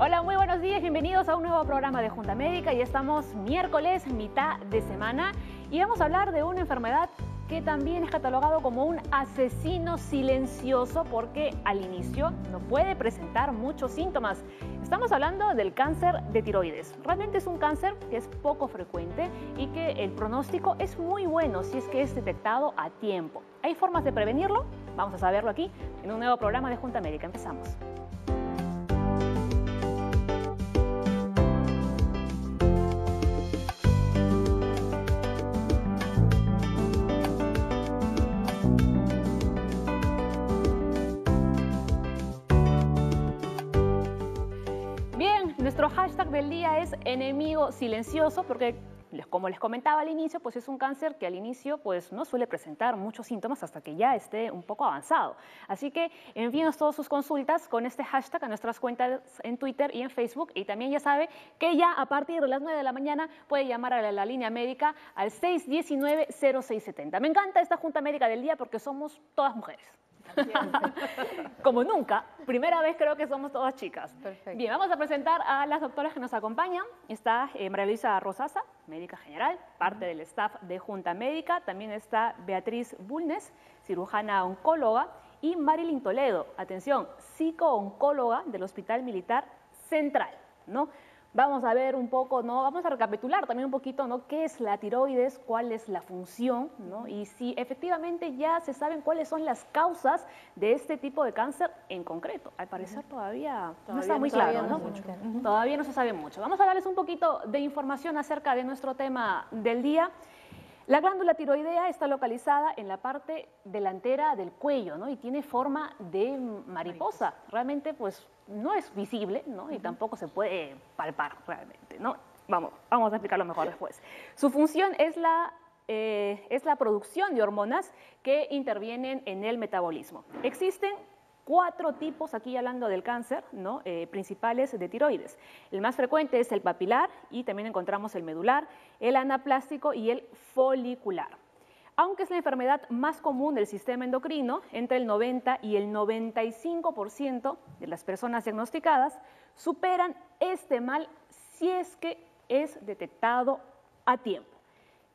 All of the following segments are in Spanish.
Hola, muy buenos días, bienvenidos a un nuevo programa de Junta Médica. Ya estamos miércoles, mitad de semana, y vamos a hablar de una enfermedad que también es catalogado como un asesino silencioso porque al inicio no puede presentar muchos síntomas. Estamos hablando del cáncer de tiroides. Realmente es un cáncer que es poco frecuente y que el pronóstico es muy bueno si es que es detectado a tiempo. ¿Hay formas de prevenirlo? Vamos a saberlo aquí en un nuevo programa de Junta Médica. Empezamos. Nuestro hashtag del día es enemigo silencioso porque, como les comentaba al inicio, pues es un cáncer que al inicio pues no suele presentar muchos síntomas hasta que ya esté un poco avanzado. Así que envíenos todas sus consultas con este hashtag a nuestras cuentas en Twitter y en Facebook. Y también ya sabe que ya a partir de las 9 de la mañana puede llamar a la línea médica al 619-0670. Me encanta esta Junta Médica del día porque somos todas mujeres. Como nunca, primera vez creo que somos todas chicas. Perfecto. Bien, vamos a presentar a las doctoras que nos acompañan. Está María Luisa Rosasa, médica general, parte del staff de Junta Médica. También está Beatriz Bulnes, cirujana oncóloga, y Marilyn Toledo, atención, psico-oncóloga del Hospital Militar Central, ¿no? Vamos a ver un poco, ¿no? Vamos a recapitular también un poquito, ¿no? ¿Qué es la tiroides? ¿Cuál es la función? ¿No? Y si efectivamente ya se saben cuáles son las causas de este tipo de cáncer en concreto. Al parecer todavía no está muy claro, ¿no? Todavía no se sabe mucho. Vamos a darles un poquito de información acerca de nuestro tema del día. La glándula tiroidea está localizada en la parte delantera del cuello, ¿no? Y tiene forma de mariposa. Realmente, pues, no es visible, ¿no? Y tampoco se puede palpar realmente, ¿no? Vamos a explicarlo mejor después. Su función es la producción de hormonas que intervienen en el metabolismo. Existen 4 tipos, aquí hablando del cáncer, ¿no? Principales de tiroides. El más frecuente es el papilar y también encontramos el medular, el anaplástico y el folicular. Aunque es la enfermedad más común del sistema endocrino, entre el 90 y el 95% de las personas diagnosticadas superan este mal si es que es detectado a tiempo.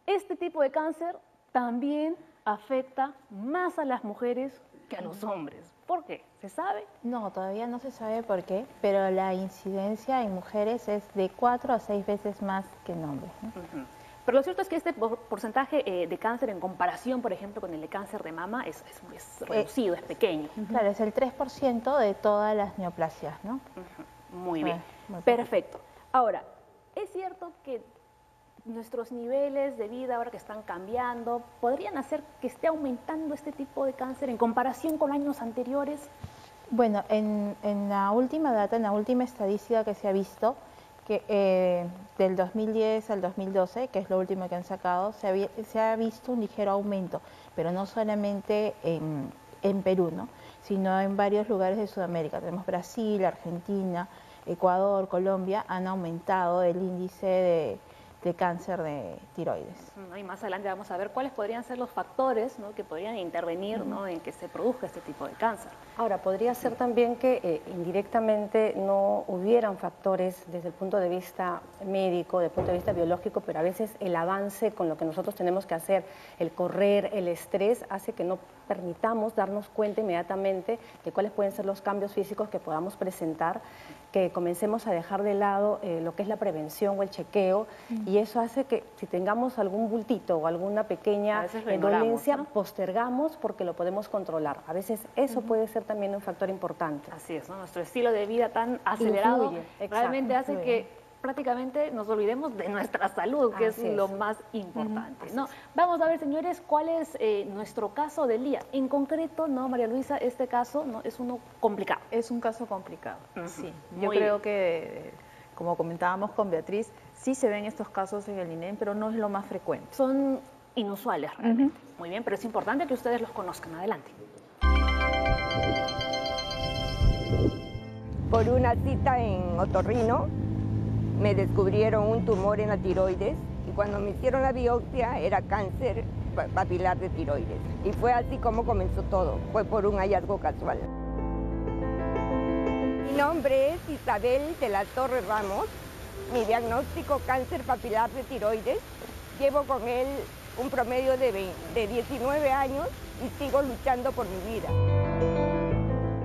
Este tipo de cáncer también afecta más a las mujeres que a los hombres. ¿Por qué? ¿Se sabe? No, todavía no se sabe por qué, pero la incidencia en mujeres es de 4 a 6 veces más que en hombres, ¿no? Pero lo cierto es que este porcentaje de cáncer en comparación, por ejemplo, con el de cáncer de mama es reducido, es pequeño. Claro, es el 3% de todas las neoplasias, ¿no? Muy bien, perfecto. Ahora, es cierto que nuestros niveles de vida ahora que están cambiando, ¿podrían hacer que esté aumentando este tipo de cáncer en comparación con años anteriores? Bueno, en la última data, en la última estadística que se ha visto, que del 2010 al 2012, que es lo último que han sacado, se ha visto un ligero aumento, pero no solamente en Perú, ¿no? Sino en varios lugares de Sudamérica. Tenemos Brasil, Argentina, Ecuador, Colombia, han aumentado el índice de cáncer de tiroides. Y más adelante vamos a ver cuáles podrían ser los factores, ¿no? Que podrían intervenir, ¿no? En que se produzca este tipo de cáncer. Ahora, podría ser también que indirectamente no hubieran factores desde el punto de vista médico, desde el punto de vista biológico, pero a veces el avance con lo que nosotros tenemos que hacer, el correr, el estrés, hace que no permitamos darnos cuenta inmediatamente de cuáles pueden ser los cambios físicos que podamos presentar, que comencemos a dejar de lado lo que es la prevención o el chequeo, y eso hace que si tengamos algún bultito o alguna pequeña dolencia, ¿no? Postergamos porque lo podemos controlar. A veces eso puede ser también un factor importante. Así es, ¿no? Nuestro estilo de vida tan acelerado realmente hace que prácticamente nos olvidemos de nuestra salud, que es lo más importante, ¿no? Vamos a ver, señores, cuál es nuestro caso del día. En concreto, ¿no, María Luisa? Este caso, ¿no? Es uno complicado. Es un caso complicado, sí. Yo creo que, como comentábamos con Beatriz, sí se ven estos casos en el INEM, pero no es lo más frecuente. Son inusuales realmente. Muy bien, pero es importante que ustedes los conozcan. Adelante. Por una cita en otorrino, me descubrieron un tumor en la tiroides y cuando me hicieron la biopsia era cáncer papilar de tiroides. Y fue así como comenzó todo, fue por un hallazgo casual. nombre es Isabel de la Torre Ramos. Mi diagnóstico, cáncer papilar de tiroides. Llevo con él un promedio de 19 años y sigo luchando por mi vida.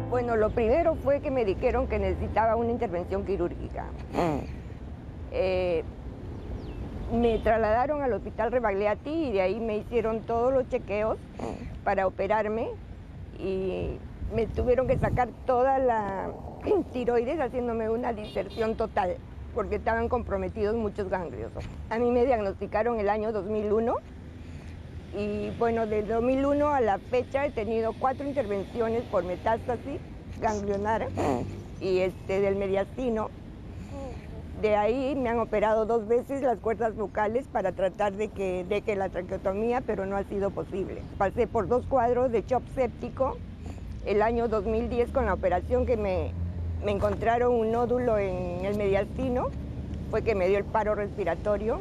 Bueno, lo primero fue que me dijeron que necesitaba una intervención quirúrgica. Me trasladaron al hospital Rebagliati y de ahí me hicieron todos los chequeos para operarme y me tuvieron que sacar toda la tiroides haciéndome una diserción total porque estaban comprometidos muchos ganglios. A mí me diagnosticaron el año 2001 y bueno, del 2001 a la fecha he tenido 4 intervenciones por metástasis ganglionar y del mediastino. De ahí me han operado 2 veces las cuerdas vocales para tratar de que la traqueotomía, pero no ha sido posible. Pasé por 2 cuadros de shock séptico el año 2010 con la operación que me encontraron un nódulo en el mediastino, fue que me dio el paro respiratorio.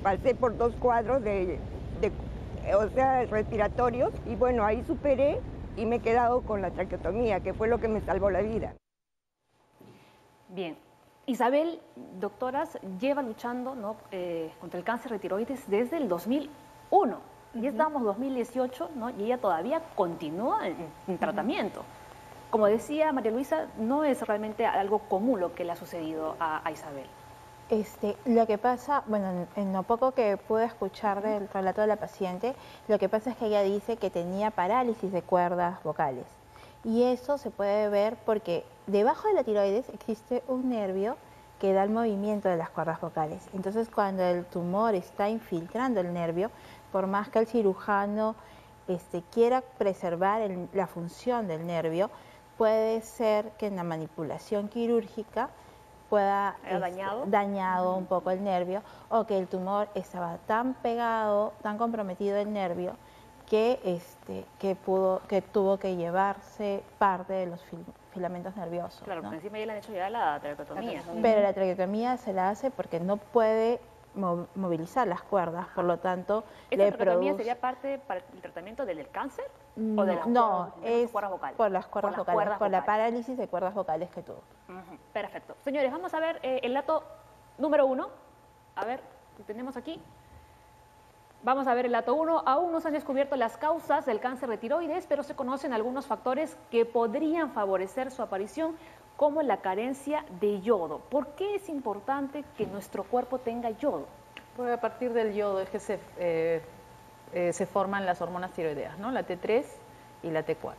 Pasé por 2 cuadros respiratorios y bueno, ahí superé y me he quedado con la traqueotomía, que fue lo que me salvó la vida. Bien. Isabel, doctoras, lleva luchando, ¿no? Contra el cáncer de tiroides desde el 2001. Ya estamos en 2018, ¿no? Y ella todavía continúa en tratamiento. Como decía María Luisa, no es realmente algo común lo que le ha sucedido a Isabel. Lo que pasa, bueno, en lo poco que pude escuchar del relato de la paciente, lo que pasa es que ella dice que tenía parálisis de cuerdas vocales. Y eso se puede ver porque debajo de la tiroides existe un nervio que da el movimiento de las cuerdas vocales. Entonces, cuando el tumor está infiltrando el nervio, por más que el cirujano quiera preservar la función del nervio, puede ser que en la manipulación quirúrgica pueda dañado un poco el nervio, o que el tumor estaba tan pegado, tan comprometido el nervio, que tuvo que llevarse parte de los filamentos nerviosos. Claro, ¿no? porque encima ya le han hecho ya la traqueotomía. Pero la traqueotomía se la hace porque no puede movilizar las cuerdas, por lo tanto ¿Esta traqueotomía sería parte para el tratamiento del cáncer? ¿O de las cuerdas vocales? Por las cuerdas vocales, por la parálisis de cuerdas vocales que tuvo. Perfecto. Señores, vamos a ver el dato número 1. A ver, ¿qué tenemos aquí? Vamos a ver el dato 1. Aún no se han descubierto las causas del cáncer de tiroides, pero se conocen algunos factores que podrían favorecer su aparición, como la carencia de yodo. ¿Por qué es importante que nuestro cuerpo tenga yodo? Porque a partir del yodo es que se forman las hormonas tiroideas, ¿no? La T3 y la T4.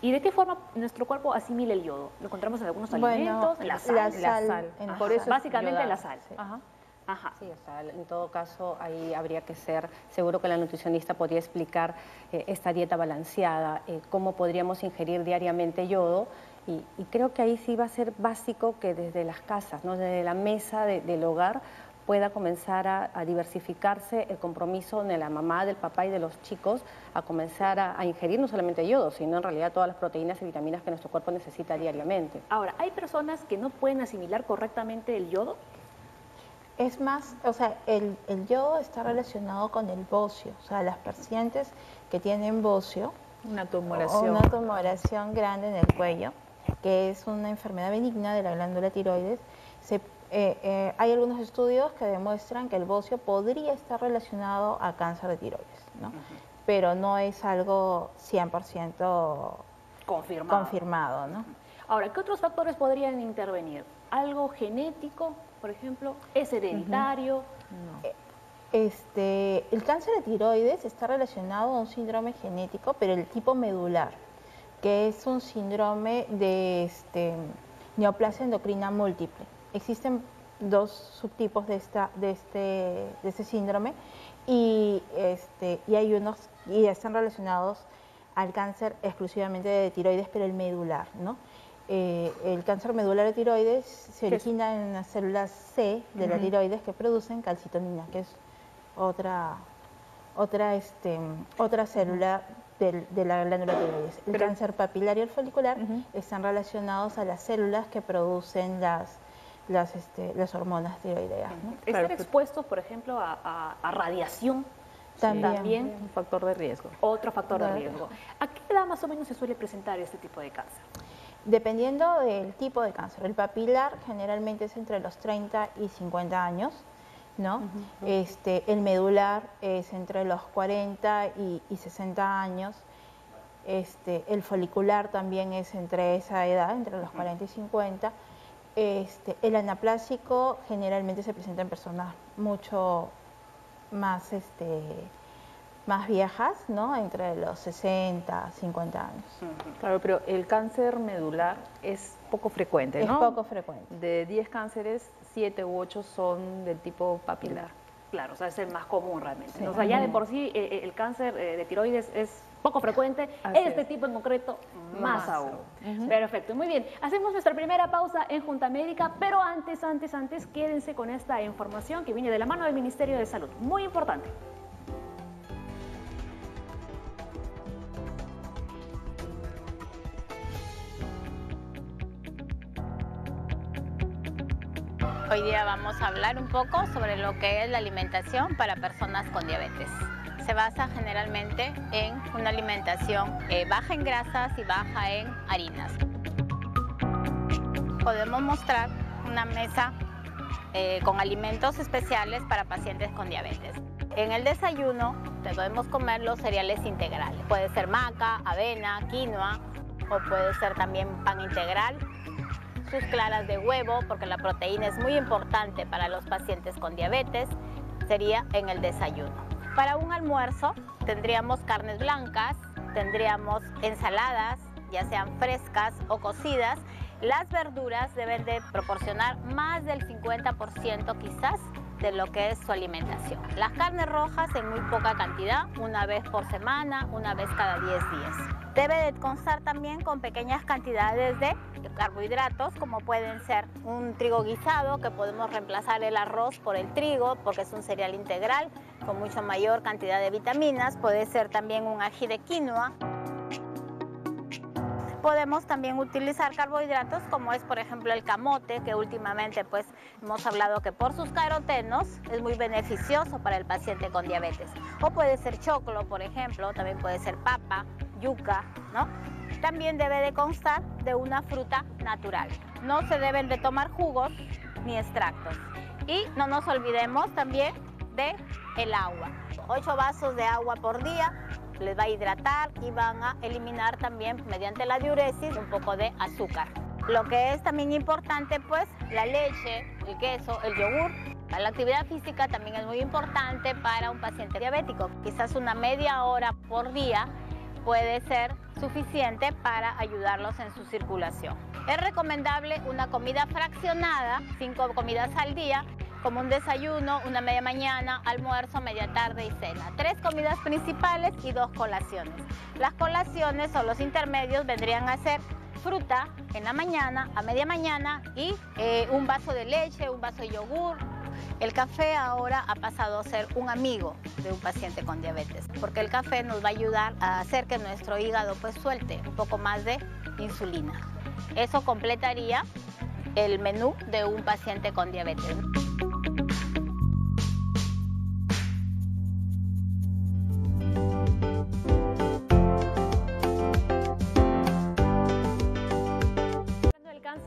¿Y de qué forma nuestro cuerpo asimila el yodo? ¿Lo encontramos en algunos alimentos? En la sal. Por eso básicamente en la sal. Sí. Sí, o sea, en todo caso ahí habría que ser, seguro que la nutricionista podría explicar esta dieta balanceada, cómo podríamos ingerir diariamente yodo, y creo que ahí sí va a ser básico que desde las casas, ¿no? Desde la mesa del hogar pueda comenzar a diversificarse el compromiso de la mamá, del papá y de los chicos a comenzar a ingerir no solamente yodo, sino en realidad todas las proteínas y vitaminas que nuestro cuerpo necesita diariamente. Ahora, ¿hay personas que no pueden asimilar correctamente el yodo? Es más, o sea, el yodo está relacionado con el bocio. O sea, las pacientes que tienen bocio, una tumoración grande en el cuello, que es una enfermedad benigna de la glándula tiroides, hay algunos estudios que demuestran que el bocio podría estar relacionado a cáncer de tiroides, ¿no? Pero no es algo 100% confirmado, ¿no? Ahora, ¿qué otros factores podrían intervenir? ¿Algo genético, por ejemplo? ¿Es hereditario? No. El cáncer de tiroides está relacionado a un síndrome genético, pero el tipo medular, que es un síndrome de neoplasia endocrina múltiple. Existen 2 subtipos de este síndrome y hay unos y están relacionados al cáncer exclusivamente de tiroides, pero el medular, ¿no? El cáncer medular de tiroides se origina en las células C de la tiroides que producen calcitonina, que es otra célula de la glándula tiroides. El cáncer papilar y el folicular están relacionados a las células que producen las hormonas tiroideas, ¿no? Estar expuestos, por ejemplo, a radiación también un factor de riesgo. Otro factor de riesgo. ¿A qué edad más o menos se suele presentar este tipo de cáncer? Dependiendo del tipo de cáncer, el papilar generalmente es entre los 30 y 50 años, ¿no? El medular es entre los 40 y 60 años. El folicular también es entre esa edad, entre los 40 y 50. El anaplásico generalmente se presenta en personas mucho más, más viejas, ¿no? Entre los 60, 50 años. Claro, pero el cáncer medular es poco frecuente, ¿no? Es poco frecuente. De 10 cánceres, 7 u 8 son del tipo papilar. Claro, o sea, es el más común realmente. Sí. O sea, ya de por sí el cáncer de tiroides es poco frecuente, este tipo en concreto más aún. Perfecto, muy bien. Hacemos nuestra primera pausa en Junta Médica, pero antes, quédense con esta información que viene de la mano del Ministerio de Salud. Muy importante. Hoy día vamos a hablar un poco sobre lo que es la alimentación para personas con diabetes. Se basa generalmente en una alimentación baja en grasas y baja en harinas. Podemos mostrar una mesa con alimentos especiales para pacientes con diabetes. En el desayuno podemos comer los cereales integrales. Puede ser maca, avena, quinoa o puede ser también pan integral. Sus claras de huevo, porque la proteína es muy importante para los pacientes con diabetes, sería en el desayuno. Para un almuerzo tendríamos carnes blancas, tendríamos ensaladas, ya sean frescas o cocidas. Las verduras deben de proporcionar más del 50% quizás de lo que es su alimentación. Las carnes rojas en muy poca cantidad, una vez por semana, una vez cada 10 días. Debe de constar también con pequeñas cantidades de carbohidratos, como pueden ser un trigo guisado, que podemos reemplazar el arroz por el trigo, porque es un cereal integral con mucho mayor cantidad de vitaminas. Puede ser también un ají de quinoa. Podemos también utilizar carbohidratos como es por ejemplo el camote, que últimamente pues hemos hablado que por sus carotenos es muy beneficioso para el paciente con diabetes. O puede ser choclo, por ejemplo, también puede ser papa, yuca, ¿no? También debe de constar de una fruta natural. No se deben de tomar jugos ni extractos. Y no nos olvidemos también de el agua. 8 vasos de agua por día les va a hidratar y van a eliminar también mediante la diuresis un poco de azúcar. Lo que es también importante pues la leche, el queso, el yogur. La actividad física también es muy importante para un paciente diabético. Quizás una media hora por día puede ser suficiente para ayudarlos en su circulación. Es recomendable una comida fraccionada, 5 comidas al día, como un desayuno, una media mañana, almuerzo, media tarde y cena. 3 comidas principales y 2 colaciones. Las colaciones o los intermedios vendrían a ser fruta en la mañana, a media mañana y un vaso de leche, un vaso de yogur. El café ahora ha pasado a ser un amigo de un paciente con diabetes, porque el café nos va a ayudar a hacer que nuestro hígado pues suelte un poco más de insulina. Eso completaría el menú de un paciente con diabetes.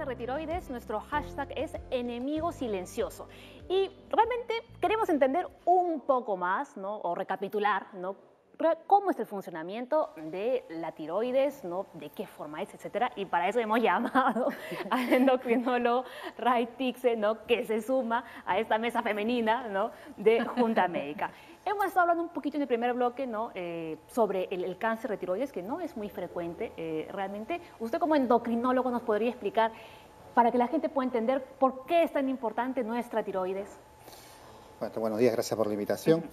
De tiroides, nuestro hashtag es enemigo silencioso y realmente queremos entender un poco más, ¿no? O recapitular, ¿no? Cómo es el funcionamiento de la tiroides, ¿no? De qué forma es, etcétera, y para eso hemos llamado al endocrinólogo Ray Tixe, ¿no? Que se suma a esta mesa femenina, ¿no? De Junta Médica. Hemos estado hablando un poquito en el primer bloque, ¿no? Sobre el cáncer de tiroides, que no es muy frecuente realmente. Usted como endocrinólogo nos podría explicar, para que la gente pueda entender por qué es tan importante nuestra tiroides. Bueno, buenos días, gracias por la invitación.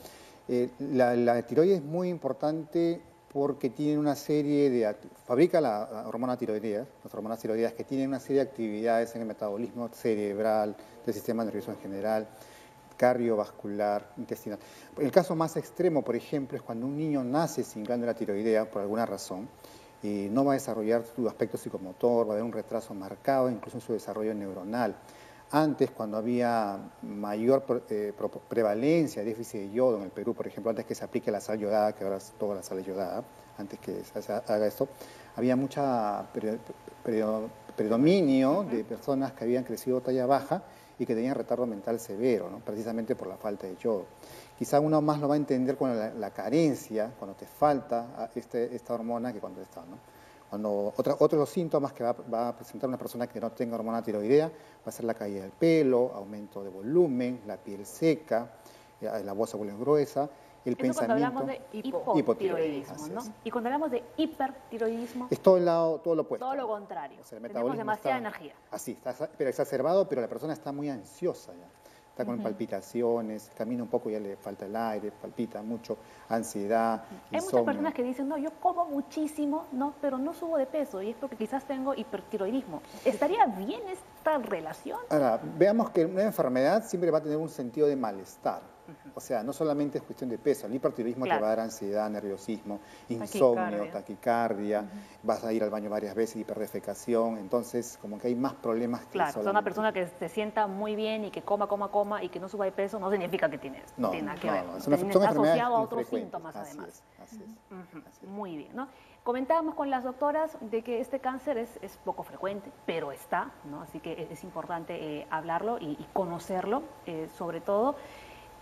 La tiroides es muy importante porque tiene una serie de... fabrica la hormona tiroidea, las hormonas tiroideas que tienen una serie de actividades en el metabolismo cerebral, del sistema nervioso en general, cardiovascular, intestinal. El caso más extremo, por ejemplo, es cuando un niño nace sin glándula tiroidea por alguna razón y no va a desarrollar su aspecto psicomotor, va a haber un retraso marcado incluso en su desarrollo neuronal. Antes, cuando había mayor prevalencia de déficit de yodo en el Perú, por ejemplo, antes que se aplique la sal yodada, que ahora toda la sal es yodada, antes que se haga esto, había mucha predominio de personas que habían crecido talla baja y que tenían retardo mental severo, ¿no? Precisamente por la falta de yodo. Quizá uno más lo va a entender con la carencia, cuando te falta esta hormona que cuando está, ¿no? Otro de los síntomas que va a presentar una persona que no tenga hormona tiroidea va a ser la caída del pelo, aumento de volumen, la piel seca, la voz se vuelve gruesa, el pensamiento. Cuando hablamos de hipotiroidismo, ¿no? Y cuando hablamos de hipertiroidismo, es todo lo opuesto. Todo lo contrario. O sea, tenemos demasiada energía. Así, pero exacerbado, pero la persona está muy ansiosa ya. Está con palpitaciones, camina un poco, ya le falta el aire, palpita mucho, ansiedad, Hay muchas personas que dicen, no, yo como muchísimo, no, pero no subo de peso, y es porque quizás tengo hipertiroidismo. ¿Estaría bien esta relación? Ahora, veamos que una enfermedad siempre va a tener un sentido de malestar. O sea, no solamente es cuestión de peso, el hipertiroidismo te va a dar ansiedad, nerviosismo, insomnio, taquicardia, vas a ir al baño varias veces, hiperdefecación, entonces como que hay más problemas que solamente. Claro, una persona que se sienta muy bien y que coma y que no suba de peso no significa que tiene nada que ver. Son asociado a otros síntomas además. Así es. Muy bien, ¿no? Comentábamos con las doctoras de que este cáncer es poco frecuente, pero está, ¿no? Así que es importante hablarlo y conocerlo, sobre todo.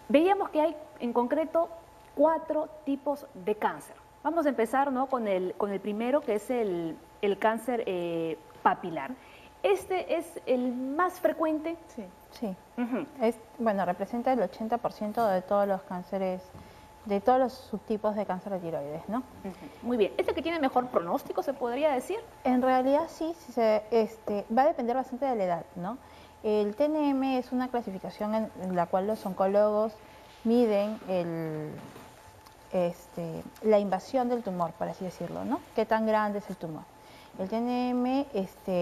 Veíamos que hay en concreto 4 tipos de cáncer. Vamos a empezar, ¿no? con el primero, que es el cáncer papilar. ¿Este es el más frecuente? Sí. Bueno, representa el 80% de todos los cánceres, de todos los subtipos de cáncer de tiroides, ¿no? Muy bien. ¿Es el que tiene mejor pronóstico, se podría decir? En realidad sí, va a depender bastante de la edad, ¿no? El TNM es una clasificación en la cual los oncólogos miden la invasión del tumor, por así decirlo, ¿no? ¿Qué tan grande es el tumor? El TNM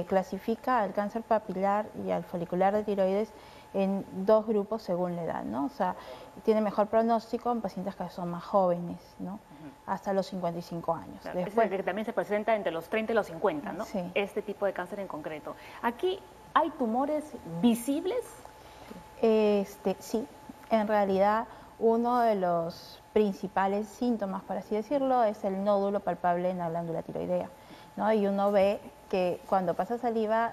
clasifica al cáncer papilar y al folicular de tiroides en 2 grupos según la edad, ¿no? O sea, tiene mejor pronóstico en pacientes que son más jóvenes, ¿no? Hasta los 55 años. Claro, después, es el que también se presenta entre los 30 y los 50, ¿no? Sí. Este tipo de cáncer en concreto. Aquí, ¿hay tumores visibles? Sí, en realidad uno de los principales síntomas, por así decirlo, es el nódulo palpable en la glándula tiroidea, ¿no? Y uno ve que cuando pasa saliva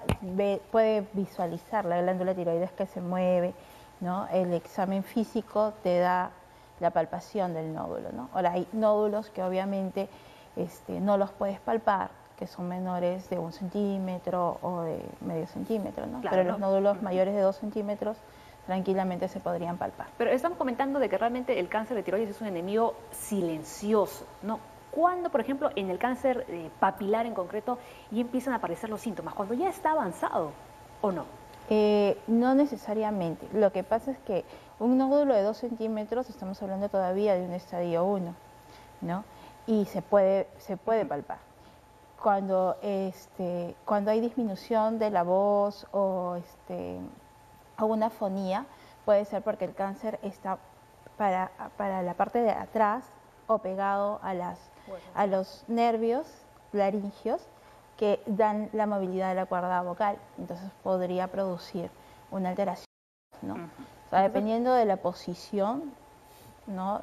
puede visualizar la glándula tiroides que se mueve, ¿no? El examen físico te da la palpación del nódulo, ¿no? Ahora hay nódulos que obviamente no los puedes palpar, que son menores de 1 centímetro o de medio centímetro, ¿no? Claro, pero los nódulos mayores de 2 centímetros tranquilamente se podrían palpar. Pero estamos comentando de que realmente el cáncer de tiroides es un enemigo silencioso, ¿no? ¿Cuándo, por ejemplo, en el cáncer papilar en concreto, ya empiezan a aparecer los síntomas? ¿Cuando ya está avanzado o no? No necesariamente. Lo que pasa es que un nódulo de 2 centímetros, estamos hablando todavía de un estadio 1, ¿no? Y se puede palpar. Cuando hay disminución de la voz o una afonía, puede ser porque el cáncer está para la parte de atrás o pegado a los nervios laringios que dan la movilidad de la cuerda vocal. Entonces podría producir una alteración, ¿no? O sea, dependiendo de la posición, ¿no?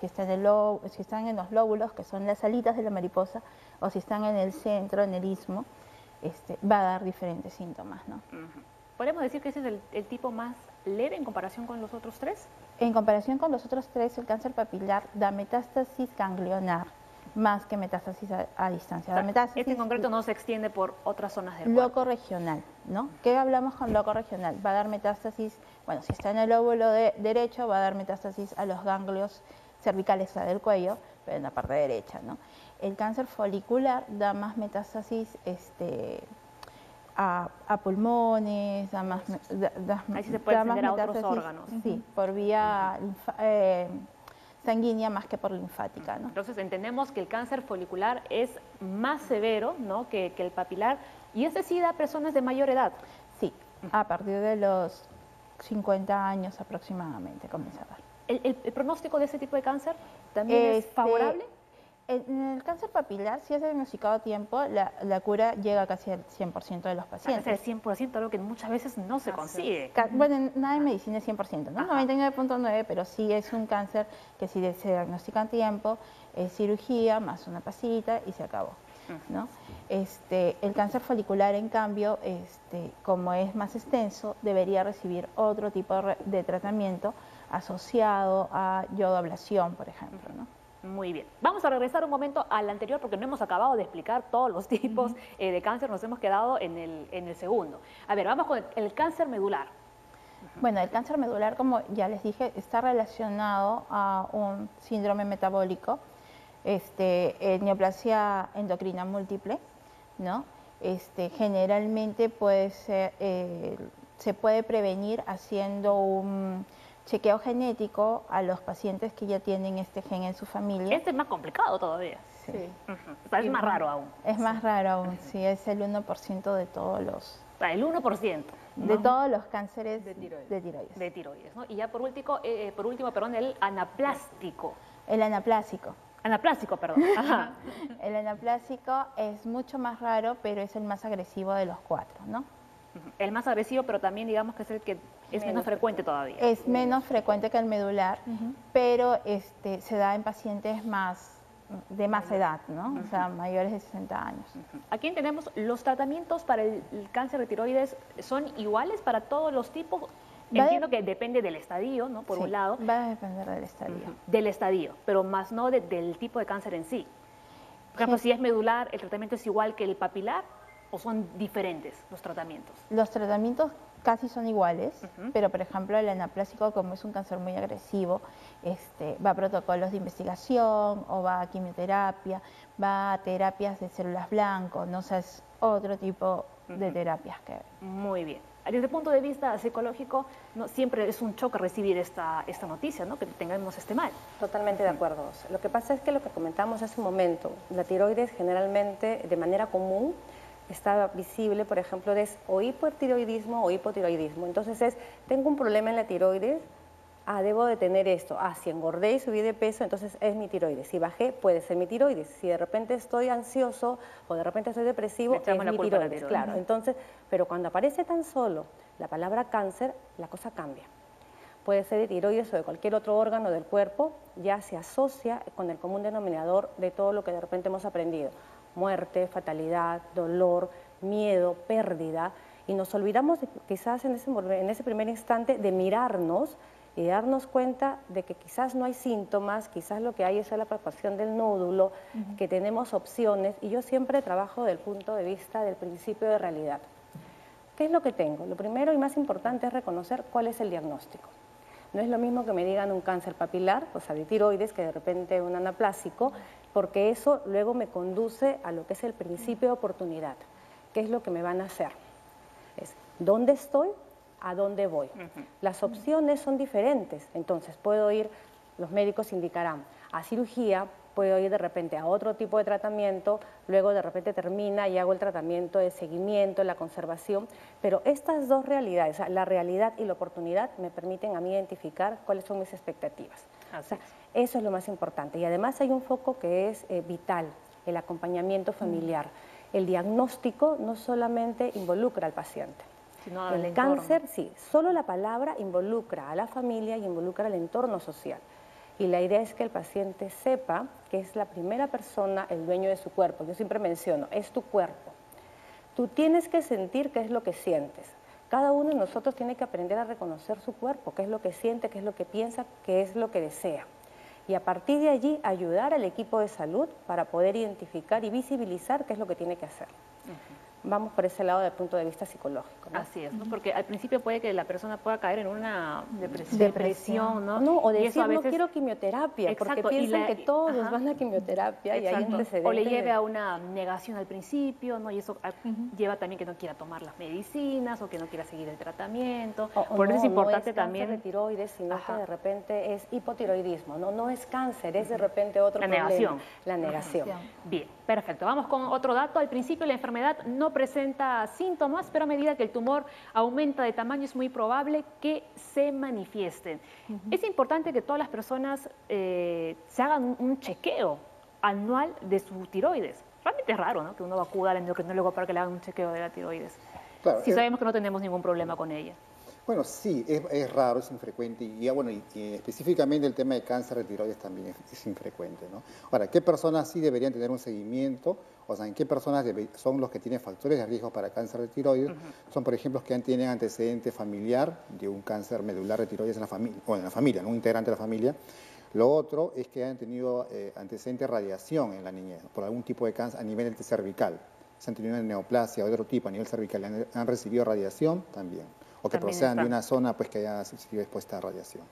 Si están en los lóbulos, que son las alitas de la mariposa, o si están en el centro, en el istmo, va a dar diferentes síntomas, ¿no? ¿Podemos decir que ese es el tipo más leve en comparación con los otros 3? En comparación con los otros 3, el cáncer papilar da metástasis ganglionar más que metástasis a distancia. O sea, este en concreto no se extiende por otras zonas del cuerpo. cuerpo. Loco regional, ¿no? ¿Qué hablamos con loco regional? Va a dar metástasis, bueno, si está en el lóbulo derecho, va a dar metástasis a los ganglios cervicales, o sea, del cuello, pero en la parte derecha, ¿no? El cáncer folicular da más metástasis a pulmones, da más... Ahí sí se puede extender a otros órganos. Sí, por vía sanguínea más que por linfática, ¿no? Entonces entendemos que el cáncer folicular es más severo, ¿no? que el papilar, y ese sí da a personas de mayor edad. Sí, a partir de los 50 años aproximadamente comienza a dar. ¿El pronóstico de ese tipo de cáncer también es favorable? En el cáncer papilar, si es diagnosticado a tiempo, la cura llega casi al 100% de los pacientes. Es el 100%, algo que muchas veces no se consigue. Bueno, nada en medicina es 100%, ¿no? 99.9%, pero sí es un cáncer que si se diagnostica a tiempo, es cirugía más una pasita y se acabó, ¿no? El cáncer folicular, en cambio, como es más extenso, debería recibir otro tipo de tratamiento asociado a yodoablación, por ejemplo, ¿no? Muy bien. Vamos a regresar un momento al anterior porque no hemos acabado de explicar todos los tipos de cáncer, nos hemos quedado en el segundo. A ver, vamos con el cáncer medular. Bueno, el cáncer medular, como ya les dije, está relacionado a un síndrome metabólico, neoplasia endocrina múltiple, ¿no? Generalmente puede ser, se puede prevenir haciendo un chequeo genético a los pacientes que ya tienen este gen en su familia. Este es más complicado todavía. Sí. O sea, es más raro aún. Es más raro aún, sí, es el 1% de todos los... El 1%. ¿no? De todos los cánceres de tiroides. De tiroides, ¿no? Y ya por último, el anaplástico. El anaplásico. Anaplásico, perdón. Ajá. El anaplásico es mucho más raro, pero es el más agresivo de los 4, ¿no? El más agresivo, pero también digamos que es el que es menos frecuente todavía. Es menos frecuente que el medular, pero se da en pacientes de más edad, ¿no? O sea, mayores de 60 años. Aquí tenemos los tratamientos para el cáncer de tiroides, ¿son iguales para todos los tipos? Entiendo que depende del estadio, ¿no? Por un lado. Va a depender del estadio. Del estadio, pero más no del tipo de cáncer en sí. Por ejemplo, si es medular, ¿el tratamiento es igual que el papilar o son diferentes los tratamientos? Los tratamientos casi son iguales, pero por ejemplo el anaplásico, como es un cáncer muy agresivo, va a protocolos de investigación o va a quimioterapia, va a terapias de células blancas, ¿no? O sea, es otro tipo de terapias que... Muy bien. Desde el punto de vista psicológico, ¿no? Siempre es un choque recibir esta noticia, ¿no? Que tengamos este mal. Totalmente de acuerdo. Lo que pasa es que lo que comentamos hace un momento, la tiroides generalmente de manera común está visible, por ejemplo, es o hipertiroidismo o hipotiroidismo. Entonces tengo un problema en la tiroides, debo de tener esto. Si engordé y subí de peso, entonces es mi tiroides. Si bajé, puede ser mi tiroides. Si de repente estoy ansioso o de repente estoy depresivo, es mi tiroides. Claro, entonces, pero cuando aparece tan solo la palabra cáncer, la cosa cambia. Puede ser de tiroides o de cualquier otro órgano del cuerpo, ya se asocia con el común denominador de todo lo que de repente hemos aprendido. Muerte, fatalidad, dolor, miedo, pérdida, y nos olvidamos quizás en ese primer instante de mirarnos y darnos cuenta de que quizás no hay síntomas, quizás lo que hay es la palpación del nódulo, que tenemos opciones, y yo siempre trabajo desde el punto de vista del principio de realidad. ¿Qué es lo que tengo? Lo primero y más importante es reconocer cuál es el diagnóstico. No es lo mismo que me digan un cáncer papilar, o sea, de tiroides, que de repente un anaplásico, porque eso luego me conduce a lo que es el principio de oportunidad. ¿Qué es lo que me van a hacer? Es, ¿dónde estoy? ¿A dónde voy? Las opciones son diferentes, entonces puedo ir, los médicos indicarán a cirugía, puedo ir de repente a otro tipo de tratamiento, luego de repente termina y hago el tratamiento de seguimiento, la conservación, pero estas dos realidades, o sea, la realidad y la oportunidad, me permiten a mí identificar cuáles son mis expectativas. O sea, eso es lo más importante, y además hay un foco que es vital, el acompañamiento familiar. El diagnóstico no solamente involucra al paciente. El cáncer, sí, solo la palabra involucra a la familia y involucra al entorno social. Y la idea es que el paciente sepa que es la primera persona el dueño de su cuerpo. Yo siempre menciono, es tu cuerpo. Tú tienes que sentir qué es lo que sientes. Cada uno de nosotros tiene que aprender a reconocer su cuerpo, qué es lo que siente, qué es lo que piensa, qué es lo que desea. Y a partir de allí ayudar al equipo de salud para poder identificar y visibilizar qué es lo que tiene que hacer. Vamos por ese lado desde el punto de vista psicológico, ¿no? Así es, ¿no? Porque al principio puede que la persona pueda caer en una depresión, ¿no? No, o decir, eso a veces... no quiero quimioterapia, porque piensan que todos van a quimioterapia y hay antecedentes. O le lleve a una negación al principio, ¿no? Y eso lleva también que no quiera tomar las medicinas o que no quiera seguir el tratamiento. Por eso es importante también... No es cáncer de tiroides, sino que de repente es hipotiroidismo, ¿no? No es cáncer, es de repente otro problema. Negación. La negación. Bien, perfecto. Vamos con otro dato. Al principio la enfermedad no presenta síntomas, pero a medida que el tumor aumenta de tamaño es muy probable que se manifiesten. Es importante que todas las personas se hagan un chequeo anual de su tiroides. Realmente es raro, ¿no? Que uno acuda al endocrinólogo para que le hagan un chequeo de la tiroides. Claro, si sabemos que no tenemos ningún problema con ella. Bueno, sí, es raro, es infrecuente y específicamente el tema de cáncer de tiroides también es infrecuente, ¿no? Ahora, ¿qué personas sí deberían tener un seguimiento? O sea, ¿en qué personas son los que tienen factores de riesgo para cáncer de tiroides? Son, por ejemplo, los que tienen antecedente familiar de un cáncer medular de tiroides en la familia, o en la familia, ¿no? Un integrante de la familia. Lo otro es que han tenido antecedente de radiación en la niñez, por algún tipo de cáncer a nivel cervical. Si han tenido una neoplasia o de otro tipo a nivel cervical, han recibido radiación también. O que procedan de una zona pues, que haya sido expuesta a radiación.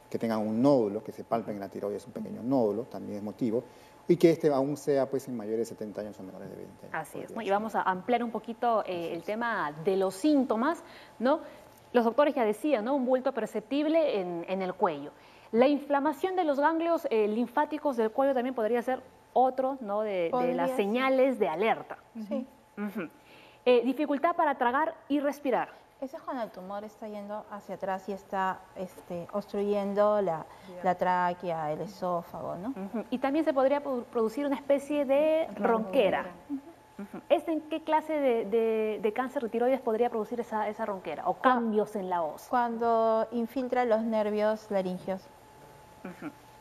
Que tengan un nódulo, que se palpen en la tiroides, un pequeño nódulo, también es motivo. Y que este aún sea pues, en mayores de 70 años o menores de 20 años. Así es, ¿no? Y vamos a ampliar un poquito el tema de los síntomas, ¿no? Los doctores ya decían, ¿no? Un bulto perceptible en el cuello. La inflamación de los ganglios linfáticos del cuello también podría ser otro, ¿no? de las señales de alerta. Sí. Dificultad para tragar y respirar. Eso es cuando el tumor está yendo hacia atrás y está obstruyendo la tráquea, el esófago, ¿no? Y también se podría producir una especie de ronquera. ¿En qué clase de cáncer de tiroides podría producir esa ronquera o cambios en la voz? Cuando infiltra los nervios laringeos,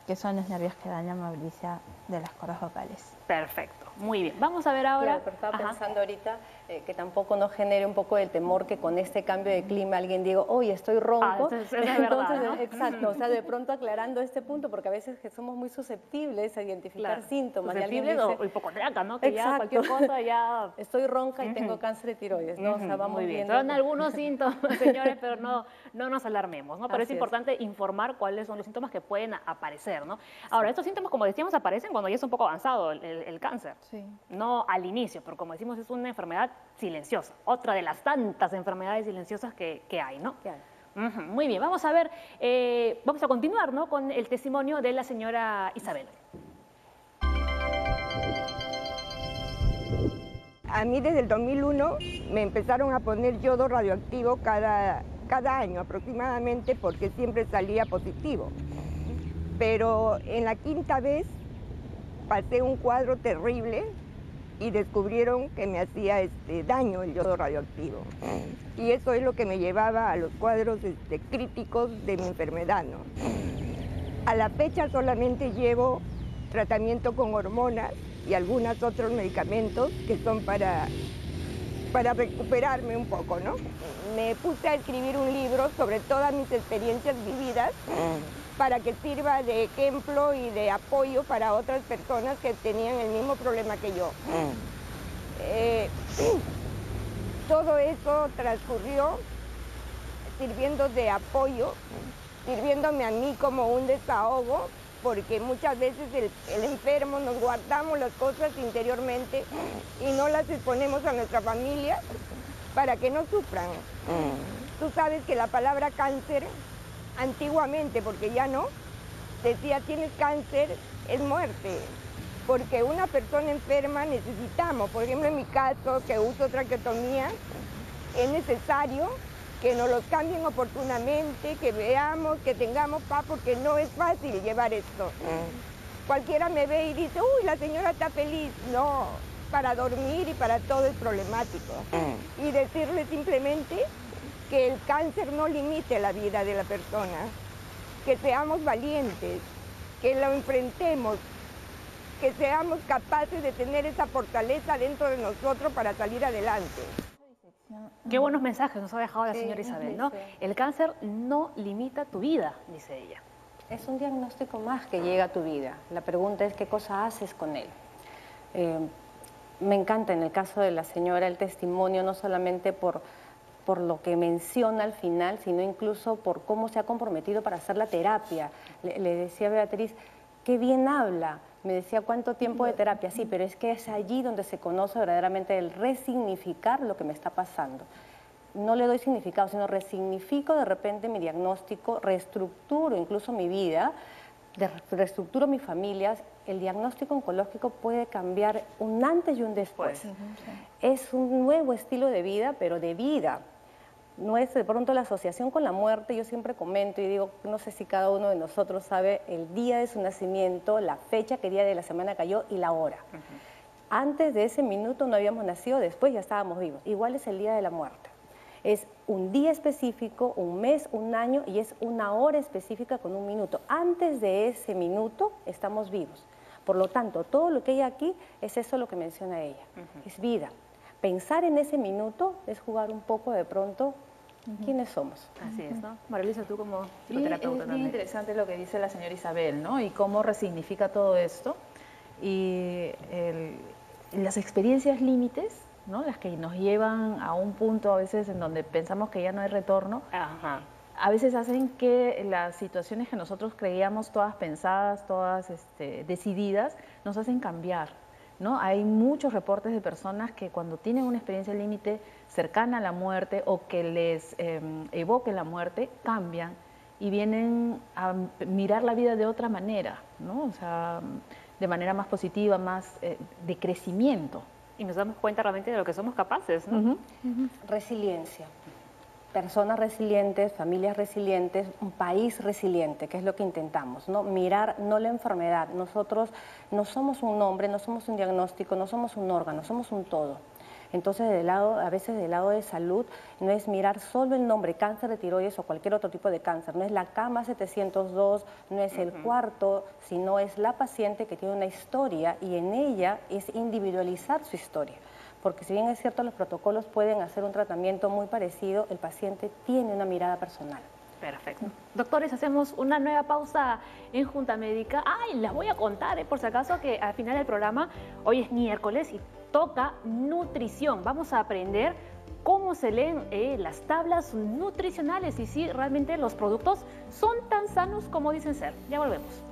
que son los nervios que dan la movilidad de las cuerdas vocales. Perfecto, muy bien. Vamos a ver ahora... Claro, pero estaba pensando ahorita que tampoco nos genere un poco el temor que con este cambio de clima alguien diga, oye, estoy ronco. Es verdad, ¿no? Exacto, o sea, de pronto aclarando este punto, porque a veces que somos muy susceptibles a identificar síntomas. Susceptibles o hipocondriaca, ¿no? Que ya cualquier cosa ya... Estoy ronca y tengo cáncer de tiroides, ¿no? O sea, vamos muy bien. viendo... Son algunos síntomas, señores, pero no nos alarmemos, ¿no? Pero es importante informar cuáles son los síntomas que pueden aparecer, ¿no? Ahora, estos síntomas, como decíamos, aparecen cuando ya es un poco avanzado el cáncer. Sí. No al inicio, porque como decimos, es una enfermedad silenciosa. Otra de las tantas enfermedades silenciosas que hay, ¿no? Claro. Muy bien, vamos a ver, vamos a continuar, ¿no? Con el testimonio de la señora Isabel. A mí desde el 2001 me empezaron a poner yodo radioactivo cada año aproximadamente porque siempre salía positivo. Pero en la quinta vez pasé un cuadro terrible y descubrieron que me hacía daño el yodo radioactivo. Y eso es lo que me llevaba a los cuadros críticos de mi enfermedad, ¿no? A la fecha solamente llevo tratamiento con hormonas y algunos otros medicamentos que son para recuperarme un poco, ¿no? Me puse a escribir un libro sobre todas mis experiencias vividas para que sirva de ejemplo y de apoyo para otras personas que tenían el mismo problema que yo. Todo eso transcurrió sirviendo de apoyo, sirviéndome a mí como un desahogo, porque muchas veces el enfermo nos guardamos las cosas interiormente y no las exponemos a nuestra familia para que no sufran. Tú sabes que la palabra cáncer, antiguamente, porque ya no, decía tienes cáncer, es muerte. Porque una persona enferma necesitamos, por ejemplo en mi caso, que uso traqueotomía, es necesario que nos los cambien oportunamente, que veamos, que tengamos paz, porque no es fácil llevar esto. Cualquiera me ve y dice, uy, la señora está feliz. No, para dormir y para todo es problemático. Y decirle simplemente que el cáncer no limite la vida de la persona, que seamos valientes, que lo enfrentemos, que seamos capaces de tener esa fortaleza dentro de nosotros para salir adelante. Qué buenos mensajes nos ha dejado la señora Isabel, ¿no? El cáncer no limita tu vida, dice ella. Es un diagnóstico más que llega a tu vida. La pregunta es qué cosa haces con él. Me encanta en el caso de la señora el testimonio, no solamente por lo que menciona al final, sino incluso por cómo se ha comprometido para hacer la terapia. Le decía a Beatriz, qué bien habla. Me decía, ¿cuánto tiempo de terapia? Sí, pero es que es allí donde se conoce verdaderamente el resignificar lo que me está pasando. No le doy significado, sino resignifico de repente mi diagnóstico, reestructuro incluso mi vida, reestructuro mi familia. El diagnóstico oncológico puede cambiar un antes y un después. Es un nuevo estilo de vida, pero de vida. No es de pronto la asociación con la muerte. Yo siempre comento y digo, no sé si cada uno de nosotros sabe el día de su nacimiento, la fecha, qué día de la semana cayó y la hora. Antes de ese minuto no habíamos nacido, después ya estábamos vivos. Igual es el día de la muerte. Es un día específico, un mes, un año y es una hora específica con un minuto. Antes de ese minuto estamos vivos. Por lo tanto, todo lo que hay aquí es eso lo que menciona ella, es vida. Pensar en ese minuto es jugar un poco de pronto quiénes somos. Así es, ¿no? María Luisa, tú como Sí, psicoterapeuta es bien también. interesante lo que dice la señora Isabel, ¿no? Y cómo resignifica todo esto. Y las experiencias límites, ¿no? Las que nos llevan a un punto a veces en donde pensamos que ya no hay retorno, Ajá. a veces hacen que las situaciones que nosotros creíamos todas pensadas, todas decididas, nos hacen cambiar, ¿no? Hay muchos reportes de personas que cuando tienen una experiencia límite cercana a la muerte o que les evoque la muerte, cambian y vienen a mirar la vida de otra manera, ¿no? O sea, de manera más positiva, más de crecimiento. Y nos damos cuenta realmente de lo que somos capaces, ¿no? Resiliencia. Personas resilientes, familias resilientes, un país resiliente, que es lo que intentamos, ¿no? Mirar no la enfermedad. Nosotros no somos un nombre, no somos un diagnóstico, no somos un órgano, somos un todo. Entonces, a veces del lado de salud, no es mirar solo el nombre, cáncer de tiroides o cualquier otro tipo de cáncer, no es la cama 702, no es el cuarto, sino es la paciente que tiene una historia y en ella es individualizar su historia. Porque si bien es cierto, los protocolos pueden hacer un tratamiento muy parecido, el paciente tiene una mirada personal. Perfecto. Doctores, hacemos una nueva pausa en Junta Médica. Ay, les voy a contar, por si acaso, que al final del programa, hoy es miércoles y toca nutrición. Vamos a aprender cómo se leen las tablas nutricionales y si realmente los productos son tan sanos como dicen ser. Ya volvemos.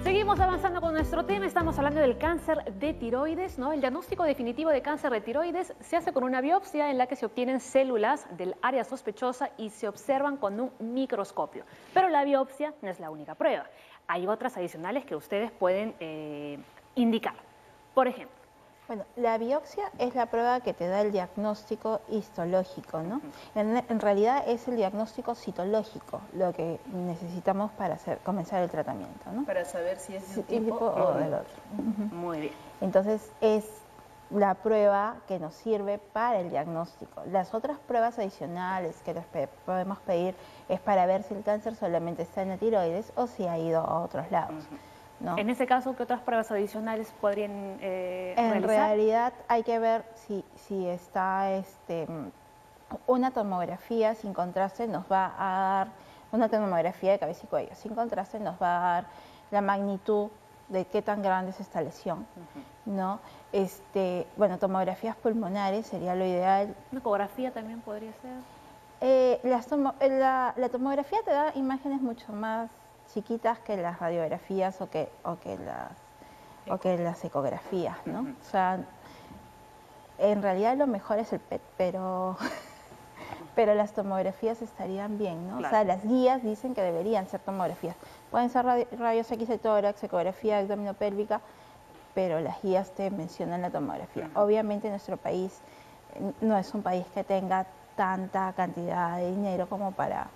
Seguimos avanzando con nuestro tema, estamos hablando del cáncer de tiroides, ¿no? El diagnóstico definitivo de cáncer de tiroides se hace con una biopsia en la que se obtienen células del área sospechosa y se observan con un microscopio. Pero la biopsia no es la única prueba, hay otras adicionales que ustedes pueden indicar. Por ejemplo, Bueno, la biopsia es la prueba que te da el diagnóstico histológico, ¿no? En realidad es el diagnóstico citológico lo que necesitamos para comenzar el tratamiento, ¿no? Para saber si es de un tipo tipo o del otro. muy bien. Entonces es la prueba que nos sirve para el diagnóstico. Las otras pruebas adicionales que les podemos pedir es para ver si el cáncer solamente está en la tiroides o si ha ido a otros lados. ¿No? En ese caso, ¿qué otras pruebas adicionales podrían En realizar? realidad hay que ver si está una tomografía sin contraste nos va a dar, una tomografía de cabeza y cuello sin contraste nos va a dar la magnitud de qué tan grande es esta lesión, ¿no? Bueno, tomografías pulmonares sería lo ideal. ¿Una ecografía también podría ser? La tomografía te da imágenes mucho más chiquitas que las radiografías o que las ecografías, ¿no? O sea, en realidad lo mejor es el PET, pero las tomografías estarían bien, ¿no? Claro. O sea, las guías dicen que deberían ser tomografías. Pueden ser rayos X de tórax, ecografía abdominopélvica, pero las guías te mencionan la tomografía. Obviamente nuestro país no es un país que tenga tanta cantidad de dinero como para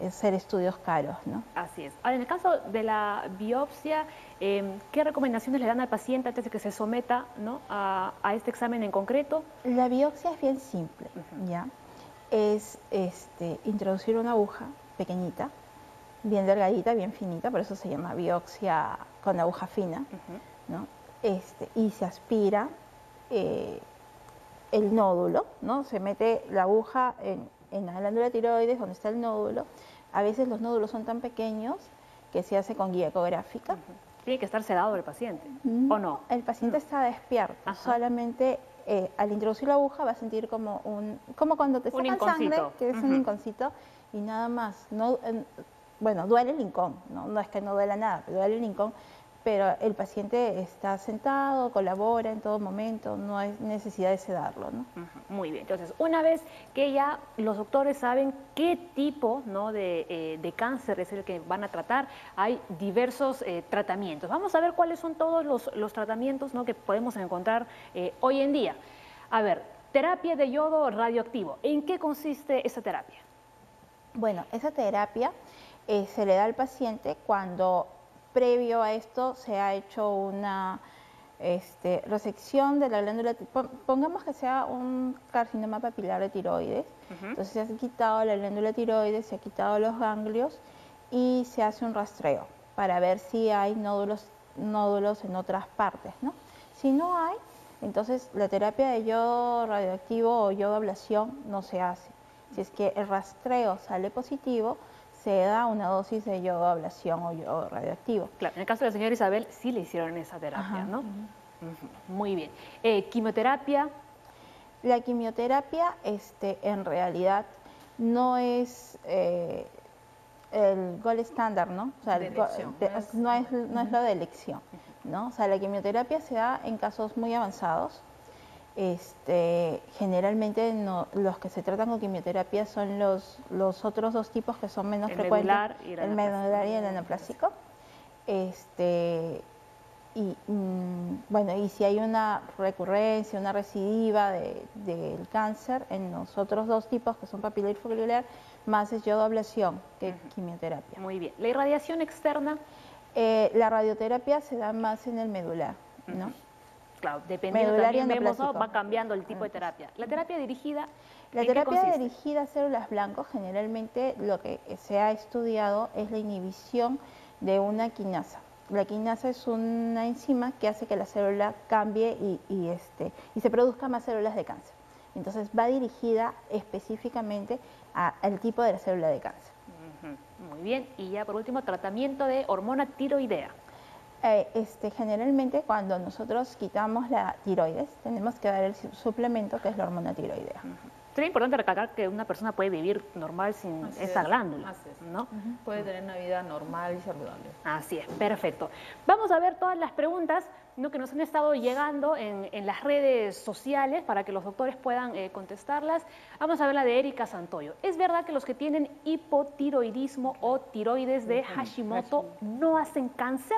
hacer estudios caros, ¿no? Así es. Ahora, en el caso de la biopsia, ¿qué recomendaciones le dan al paciente antes de que se someta, ¿no? a este examen en concreto? La biopsia es bien simple, ¿ya? Es introducir una aguja pequeñita, bien delgadita, bien finita, por eso se llama biopsia con aguja fina, ¿no? Y se aspira el nódulo, ¿no? Se mete la aguja en la glándula tiroides, donde está el nódulo. A veces los nódulos son tan pequeños que se hace con guía ecográfica. Tiene que estar sedado el paciente, ¿o no? El paciente está despierto, solamente al introducir la aguja va a sentir como cuando te sacan sangre, que es un inconcito, y nada más. No, bueno, duele el incón, no es que no duela nada, pero duele el incón, pero el paciente está sentado, colabora en todo momento, no hay necesidad de sedarlo, ¿no? Muy bien, entonces una vez que ya los doctores saben qué tipo, ¿no? de cáncer es el que van a tratar, hay diversos tratamientos. Vamos a ver cuáles son todos los tratamientos, ¿no? que podemos encontrar hoy en día. A ver, terapia de yodo radioactivo, ¿en qué consiste esa terapia? Bueno, esa terapia se le da al paciente cuando previo a esto se ha hecho una resección de la glándula, pongamos que sea un carcinoma papilar de tiroides, entonces se ha quitado la glándula tiroides, se ha quitado los ganglios y se hace un rastreo para ver si hay nódulos en otras partes, ¿no? Si no hay, entonces la terapia de yodo radioactivo o yodo ablación no se hace. Si es que el rastreo sale positivo, se da una dosis de yodo ablación o yodo radioactivo. Claro, en el caso de la señora Isabel sí le hicieron esa terapia, Ajá. ¿no? Muy bien. ¿Quimioterapia? La quimioterapia en realidad no es el gold estándar, ¿no? O sea, De elección. no es lo de elección, ¿no? O sea, la quimioterapia se da en casos muy avanzados. Generalmente los que se tratan con quimioterapia son los otros dos tipos que son menos frecuentes, Medular y el medular y el anaplásico. Bueno, y si hay una recurrencia, una recidiva del cáncer en los otros dos tipos que son papila y folicular, más es yodoablación que quimioterapia. Muy bien. ¿La irradiación externa? La radioterapia se da más en el medular, ¿no? Claro, dependiendo Medular y también vemos, ¿no? anaplásico. Va cambiando el tipo de terapia. ¿La terapia dirigida? La ¿en qué terapia consiste? dirigida a células blancas, generalmente lo que se ha estudiado es la inhibición de una quinasa. La quinasa es una enzima que hace que la célula cambie y se produzcan más células de cáncer. Entonces va dirigida específicamente al tipo de la célula de cáncer. Muy bien. Y ya por último, tratamiento de hormona tiroidea. Generalmente cuando nosotros quitamos la tiroides, tenemos que dar el suplemento que es la hormona tiroidea. Sería importante recalcar que una persona puede vivir normal sin esa glándula, Así es. ¿no? Puede tener una vida normal y saludable. Así es, perfecto. Vamos a ver todas las preguntas, ¿no?, que nos han estado llegando en las redes sociales para que los doctores puedan contestarlas. Vamos a ver la de Erika Santoyo. ¿Es verdad que los que tienen hipotiroidismo o tiroides de Hashimoto no hacen cáncer?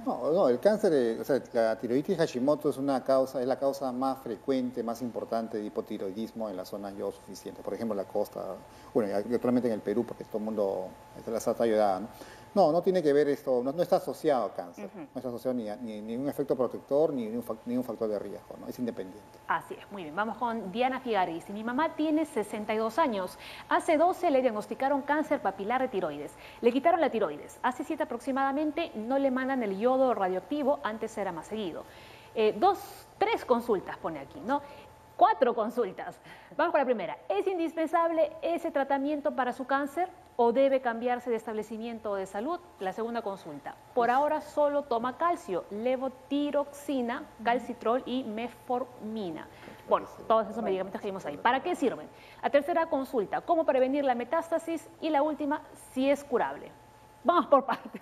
No, el cáncer, o sea, la tiroiditis Hashimoto es la causa más frecuente, más importante de hipotiroidismo en las zonas yodo suficientes. Por ejemplo, en la costa, bueno, y actualmente en el Perú, porque todo el mundo está ayudada, ¿no? No tiene que ver esto, no está asociado a cáncer, no está asociado ni un efecto protector ni un factor de riesgo, ¿no? Es independiente. Así es, muy bien. Vamos con Diana Figari. Dice, mi mamá tiene 62 años. Hace 12 le diagnosticaron cáncer papilar de tiroides. Le quitaron la tiroides. Hace 7 aproximadamente no le mandan el yodo radioactivo, antes era más seguido. 3 consultas pone aquí, ¿no? 4 consultas. Vamos con la primera. ¿Es indispensable ese tratamiento para su cáncer o debe cambiarse de establecimiento de salud? La segunda consulta. Por ahora solo toma calcio, levotiroxina, calcitrol y metformina. Bueno, todos esos medicamentos que vimos ahí. ¿Para qué sirven? La tercera consulta. ¿Cómo prevenir la metástasis? Y la última, si es curable. Vamos por partes.